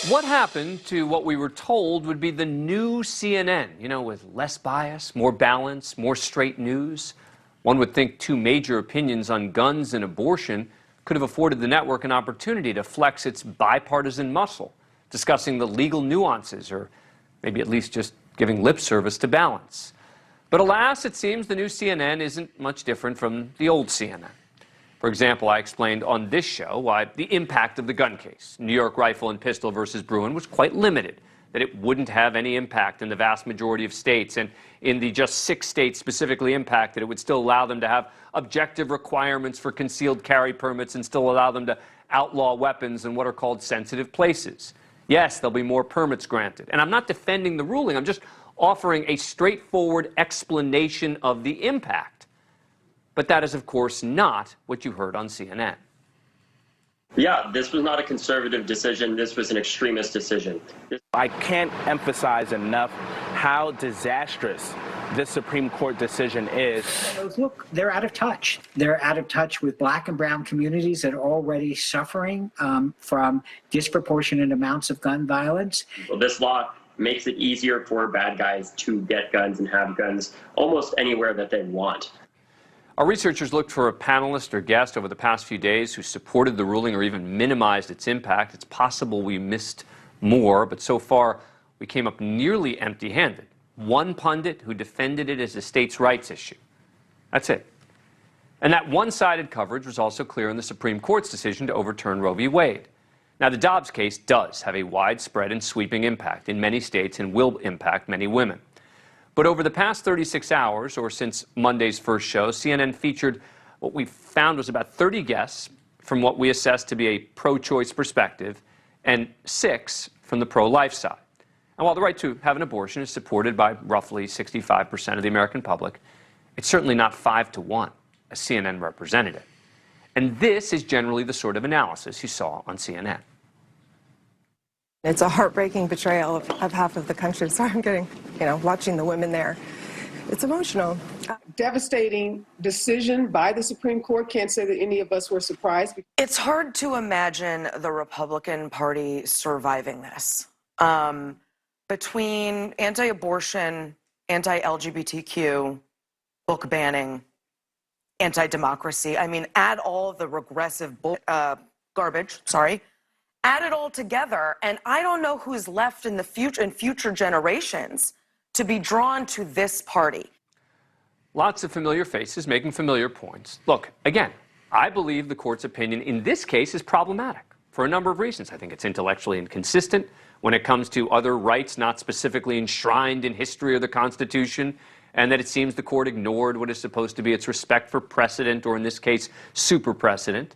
What happened to what we were told would be the new CNN, you know, with less bias, more balance, more straight news? One would think two major opinions on guns and abortion could have afforded the network an opportunity to flex its bipartisan muscle, discussing the legal nuances or maybe at least just giving lip service to balance. But alas, it seems the new CNN isn't much different from the old CNN. For example, I explained on this show why the impact of the gun case, New York Rifle and Pistol versus Bruin, was quite limited, that it wouldn't have any impact in the vast majority of states, and in the just 6 states specifically impacted, it would still allow them to have objective requirements for concealed carry permits and still allow them to outlaw weapons in what are called sensitive places. Yes, there'll be more permits granted. And I'm not defending the ruling, I'm just offering a straightforward explanation of the impact. But that is, of course, not what you heard on CNN. Yeah, this was not a conservative decision. This was an extremist decision. I can't emphasize enough how disastrous this Supreme Court decision is. Look, they're out of touch. They're out of touch with black and brown communities that are already suffering from disproportionate amounts of gun violence. Well, this law makes it easier for bad guys to get guns and have guns almost anywhere that they want. Our researchers looked for a panelist or guest over the past few days who supported the ruling or even minimized its impact. It's possible we missed more, but so far we came up nearly empty-handed. One pundit who defended it as a states' rights issue. That's it. And that one-sided coverage was also clear in the Supreme Court's decision to overturn Roe v. Wade. Now, the Dobbs case does have a widespread and sweeping impact in many states and will impact many women. But over the past 36 hours, or since Monday's first show, CNN featured what we found was about 30 guests from what we assessed to be a pro-choice perspective, and 6 from the pro-life side. And while the right to have an abortion is supported by roughly 65% of the American public, it's certainly not 5-1, as CNN represented it. And this is generally the sort of analysis you saw on CNN. It's a heartbreaking betrayal of half of the country. Sorry, I'm getting, watching the women there. It's emotional. Devastating decision by the Supreme Court. Can't say that any of us were surprised. It's hard to imagine the Republican Party surviving this. Between anti-abortion, anti-LGBTQ, book banning, anti-democracy, add all of the regressive garbage, add it all together, and I don't know who's left in the future generations to be drawn to this party. Lots of familiar faces making familiar points. Look, again, I believe the court's opinion in this case is problematic for a number of reasons. I think it's intellectually inconsistent when it comes to other rights not specifically enshrined in history or the Constitution, and that it seems the court ignored what is supposed to be its respect for precedent, or in this case, super precedent.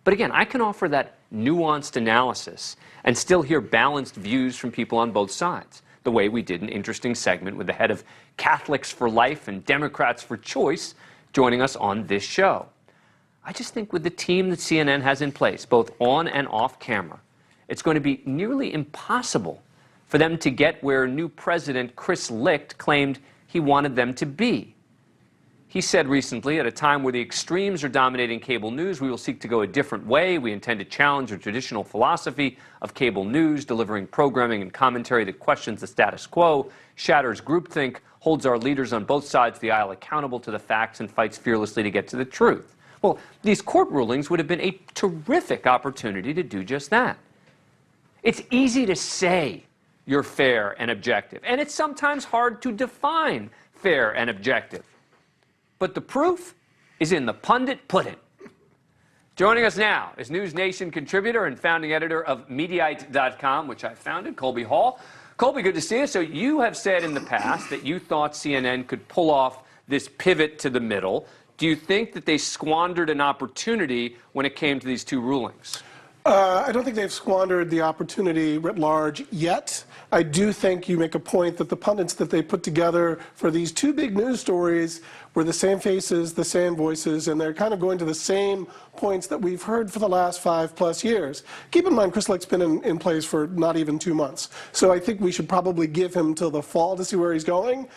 But again, I can offer that nuanced analysis and still hear balanced views from people on both sides, the way we did an interesting segment with the head of Catholics for Life and Democrats for Choice joining us on this show. I just think with the team that CNN has in place, both on and off camera, it's going to be nearly impossible for them to get where new President Chris Licht claimed he wanted them to be. He said recently, at a time where the extremes are dominating cable news, we will seek to go a different way. We intend to challenge the traditional philosophy of cable news, delivering programming and commentary that questions the status quo, shatters groupthink, holds our leaders on both sides of the aisle accountable to the facts, and fights fearlessly to get to the truth. Well, these court rulings would have been a terrific opportunity to do just that. It's easy to say you're fair and objective, and it's sometimes hard to define fair and objective. But the proof is in the pundit pudding. Joining us now is NewsNation contributor and founding editor of Mediaite.com, which I founded, Colby Hall. Colby, good to see you. So you have said in the past that you thought CNN could pull off this pivot to the middle. Do you think that they squandered an opportunity when it came to these two rulings? I don't think they've squandered the opportunity writ large yet. I do think you make a point that the pundits that they put together for these two big news stories were the same faces, the same voices, and they're kind of going to the same points that we've heard for the last 5+ years. Keep in mind, Chris Licht's been in place for not even 2 months. So I think we should probably give him till the fall to see where he's going.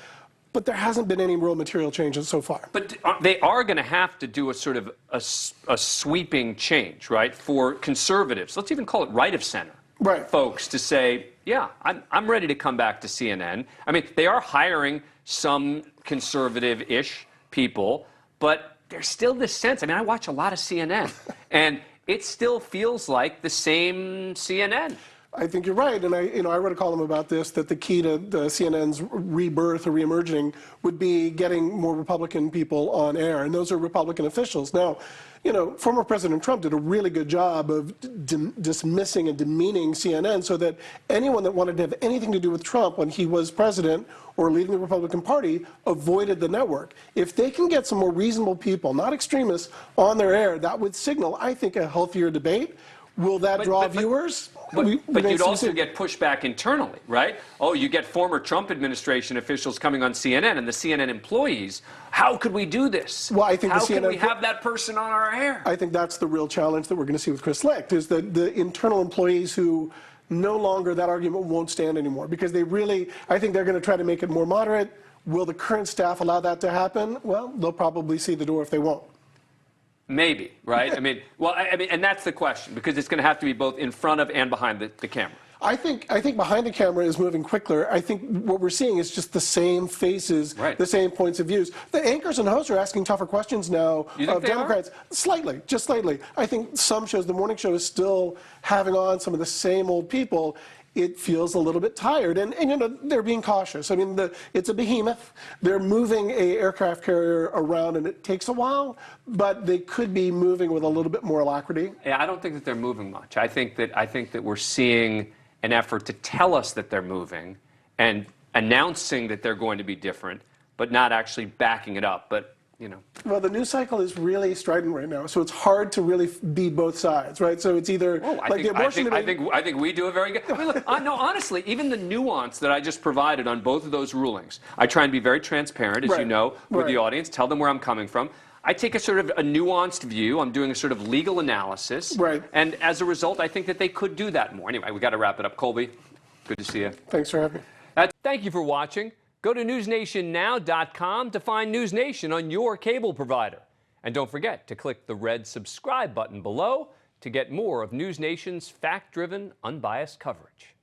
But there hasn't been any real material changes so far. But they are going to have to do a sort of a sweeping change, right, for conservatives. Let's even call it right of center. folks to say, yeah, I'm ready to come back to CNN. I mean, they are hiring some conservative-ish people, but there's still this sense. I mean, I watch a lot of CNN, and it still feels like the same CNN. I think you're right, and I wrote a column about this, that the key to the CNN's rebirth or reemerging would be getting more Republican people on air, and those are Republican officials. Now, former President Trump did a really good job of dismissing and demeaning CNN so that anyone that wanted to have anything to do with Trump when he was president or leading the Republican Party avoided the network. If they can get some more reasonable people, not extremists, on their air, that would signal, I think, a healthier debate. Will that draw viewers? But you'd also get pushback internally, right? Oh, you get former Trump administration officials coming on CNN and the CNN employees. How could we do this? Well, I think how can we have that person on our air? I think that's the real challenge that we're going to see with Chris Licht, is that the internal employees who no longer, that argument won't stand anymore, because they really, I think they're going to try to make it more moderate. Will the current staff allow that to happen? Well, they'll probably see the door if they won't. Maybe, right? I mean, and that's the question, because it's going to have to be both in front of and behind the camera. I think behind the camera is moving quicker. I think what we're seeing is just the same faces, the same points of views. The anchors and hosts are asking tougher questions now of Democrats. Slightly, just slightly. I think some shows, the morning show is still having on some of the same old people. It feels a little bit tired, and they're being cautious. I mean, it's a behemoth. They're moving a aircraft carrier around, and it takes a while, but they could be moving with a little bit more alacrity. Yeah, I don't think that they're moving much. I think that we're seeing an effort to tell us that they're moving and announcing that they're going to be different, but not actually backing it up. But Well, the news cycle is really strident right now, so it's hard to really be both sides, right? So it's either the abortion debate. I think we do a very good. I mean, look, no, honestly, even the nuance that I just provided on both of those rulings, I try and be very transparent, as you know, with the audience. Tell them where I'm coming from. I take a sort of a nuanced view. I'm doing a sort of legal analysis, and as a result, I think that they could do that more. Anyway, we got to wrap it up. Colby, good to see you. Thanks for having me. Thank you for watching. Go to newsnationnow.com to find NewsNation on your cable provider. And don't forget to click the red subscribe button below to get more of NewsNation's fact-driven, unbiased coverage.